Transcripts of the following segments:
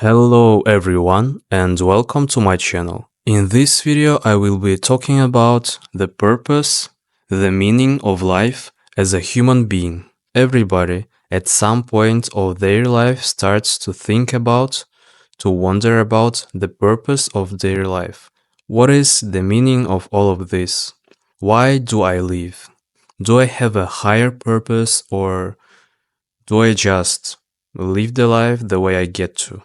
Hello everyone and welcome to my channel. In this video I will be talking about the purpose, the meaning of life as a human being. Everybody at some point of their life starts to think about, to wonder about the purpose of their life. What is the meaning of all of this? Why do I live? Do I have a higher purpose or do I just live the life the way I get to?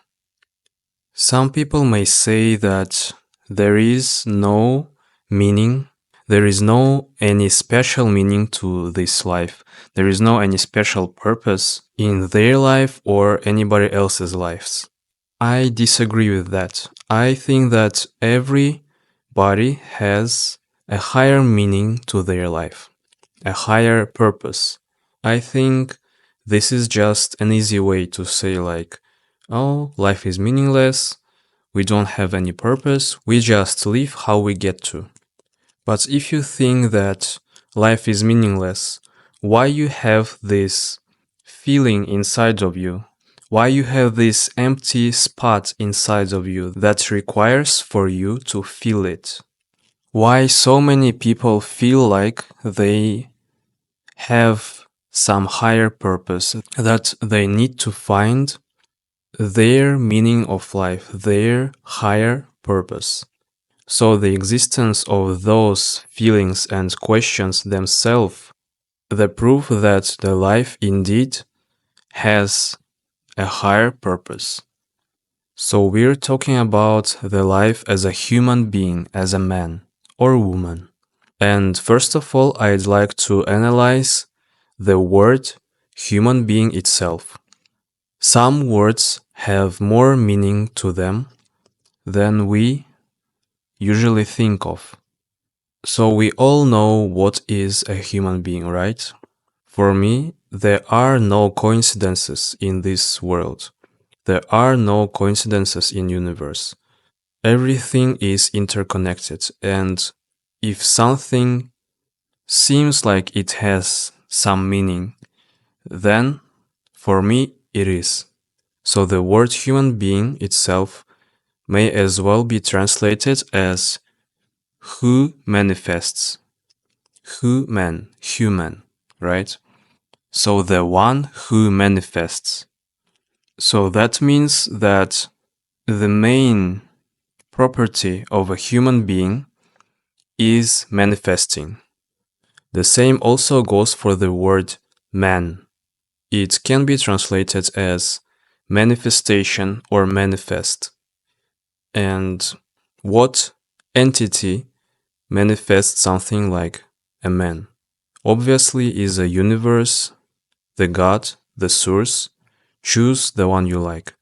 Some people may say that there is no meaning, there is no any special meaning to this life. There is no any special purpose in their life or anybody else's lives. I disagree with that. I think that everybody has a higher meaning to their life, a higher purpose. I think this is just an easy way to say like, oh, life is meaningless, we don't have any purpose, we just live how we get to. But if you think that life is meaningless, why you have this feeling inside of you? Why you have this empty spot inside of you that requires for you to feel it? Why so many people feel like they have some higher purpose that they need to find their meaning of life, their higher purpose. So the existence of those feelings and questions themselves, the proof that the life indeed has a higher purpose. So we're talking about the life as a human being, as a man or woman. And first of all, I'd like to analyze the word human being itself. Some words have more meaning to them than we usually think of. So we all know what is a human being, right? For me, there are no coincidences in this world. There are no coincidences in universe. Everything is interconnected, and if something seems like it has some meaning, then for me it is. So the word human being itself may as well be translated as who manifests. Human, right? So the one who manifests. So that means that the main property of a human being is manifesting. The same also goes for the word man. It can be translated as manifestation or manifest. And what entity manifests something like a man? Obviously is a universe, the God, the source. Choose the one you like.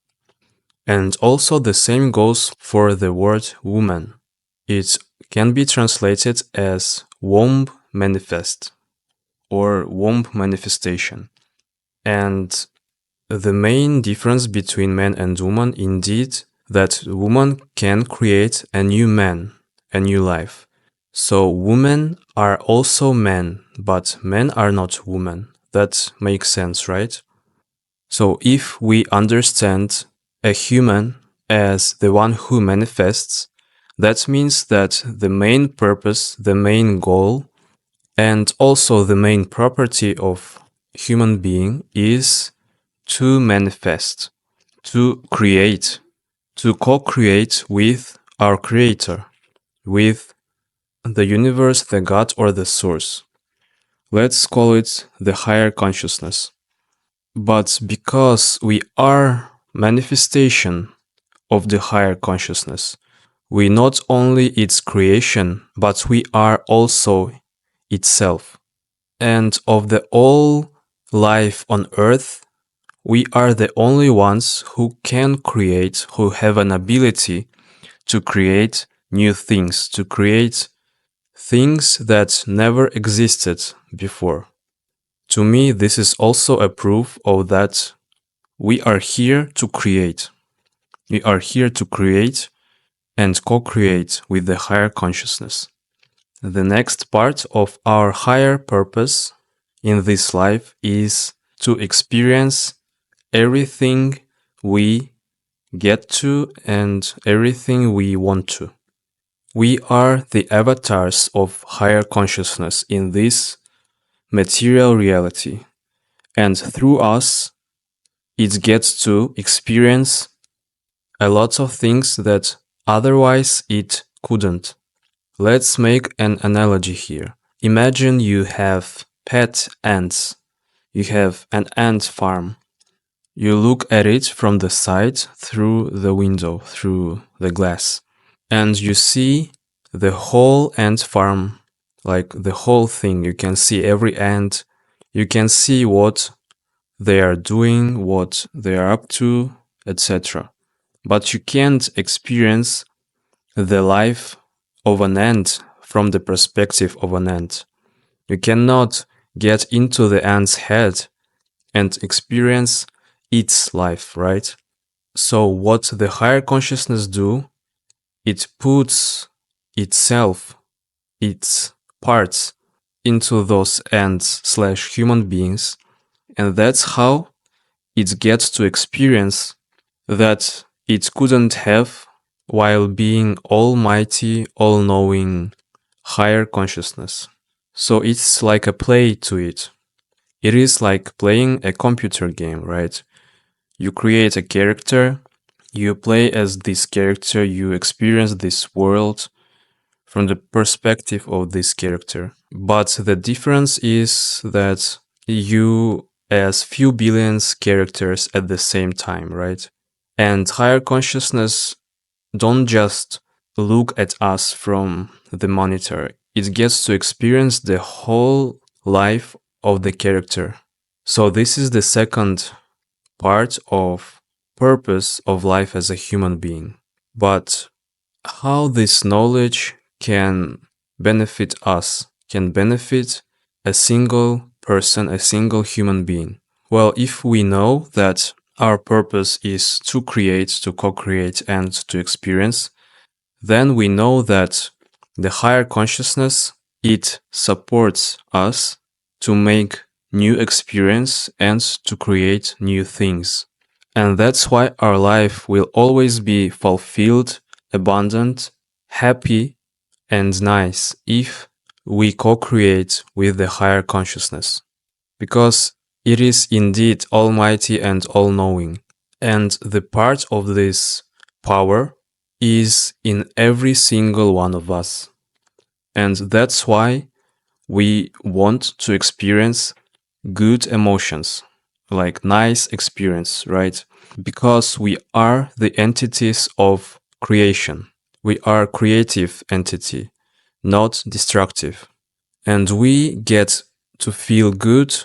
And also the same goes for the word woman. It can be translated as womb manifest or womb manifestation. And the main difference between man and woman indeed that woman can create a new man, a new life. So women are also men, but men are not women. That makes sense, right? So if we understand a human as the one who manifests, that means that the main purpose, the main goal, and also the main property of human being is to manifest, to create, to co-create with our creator, with the universe, the God, or the source. Let's call it the higher consciousness. But because we are manifestation of the higher consciousness, we not only its creation, but we are also itself. And of the all life on earth, we are the only ones who can create, who have an ability to create new things, to create things that never existed before. To me, this is also a proof of that we are here to create. We are here to create and co-create with the higher consciousness. The next part of our higher purpose in this life is to experience everything we get to, and everything we want to. We are the avatars of higher consciousness in this material reality, and through us, it gets to experience a lot of things that otherwise it couldn't. Let's make an analogy here. Imagine you have pet ants. You have an ant farm. You look at it from the side through the window, through the glass, and you see the whole ant farm, like the whole thing. You can see every ant. You can see what they are doing, what they are up to, etc. But you can't experience the life of an ant from the perspective of an ant. You cannot get into the ant's head and experience its life, right? So what the higher consciousness do, it puts itself, its parts into those ants slash human beings, and that's how it gets to experience that it couldn't have while being almighty, all-knowing, higher consciousness. So it's like a play to it. It is like playing a computer game, right? You create a character, you play as this character, you experience this world from the perspective of this character. But the difference is that you as few billions characters at the same time, right? And higher consciousness don't just look at us from the monitor. It gets to experience the whole life of the character. So this is the second part of purpose of life as a human being. But how this knowledge can benefit us, can benefit a single person, a single human being? Well, if we know that our purpose is to create, to co-create, and to experience, then we know that the higher consciousness, it supports us to make new experience and to create new things. And that's why our life will always be fulfilled, abundant, happy, and nice if we co-create with the higher consciousness. Because it is indeed almighty and all-knowing. And the part of this power is in every single one of us. And that's why we want to experience good emotions, like nice experience, right? Because we are the entities of creation. We are creative entity, not destructive. And we get to feel good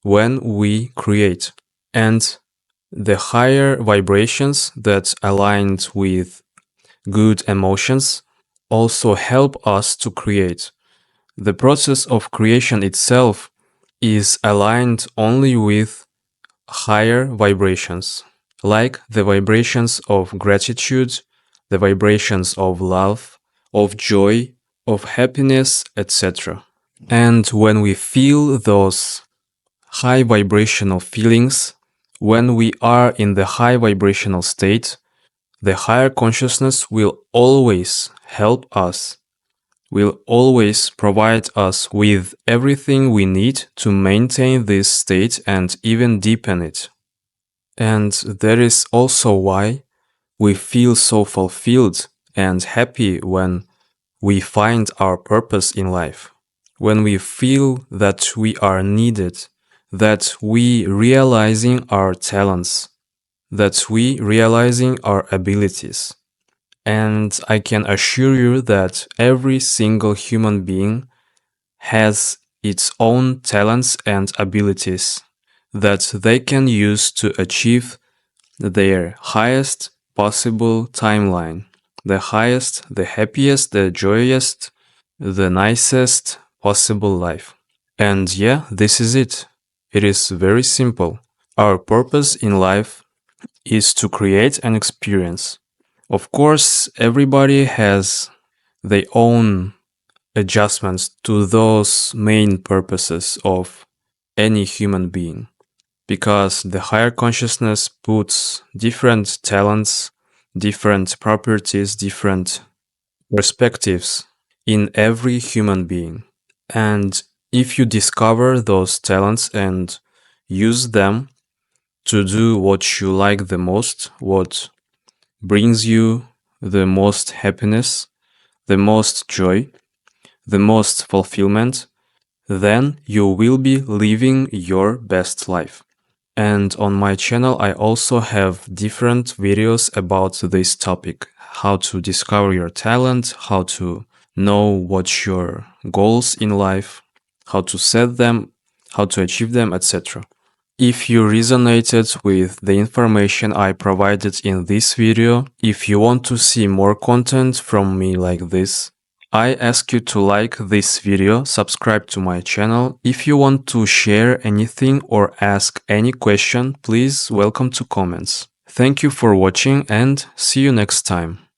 when we create. And the higher vibrations that aligned with good emotions also help us to create. The process of creation itself is aligned only with higher vibrations, like the vibrations of gratitude, the vibrations of love, of joy, of happiness, etc. And when we feel those high vibrational feelings, when we are in the high vibrational state, the higher consciousness will always help us, will always provide us with everything we need to maintain this state and even deepen it. And that is also why we feel so fulfilled and happy when we find our purpose in life. When we feel that we are needed, that we realizing our talents, that we realizing our abilities. And I can assure you that every single human being has its own talents and abilities that they can use to achieve their highest possible timeline, the highest, the happiest, the joyous, the nicest possible life. And yeah, this is it. It is very simple. Our purpose in life is to create an experience. Of course, everybody has their own adjustments to those main purposes of any human being, because the higher consciousness puts different talents, different properties, different perspectives in every human being. And if you discover those talents and use them to do what you like the most, what brings you the most happiness, the most joy, the most fulfillment, then you will be living your best life. And on my channel, I also have different videos about this topic: how to discover your talent, how to know what's your goals in life, how to set them, how to achieve them, etc. If you resonated with the information I provided in this video, if you want to see more content from me like this, I ask you to like this video, subscribe to my channel. If you want to share anything or ask any question, please welcome to comments. Thank you for watching and see you next time.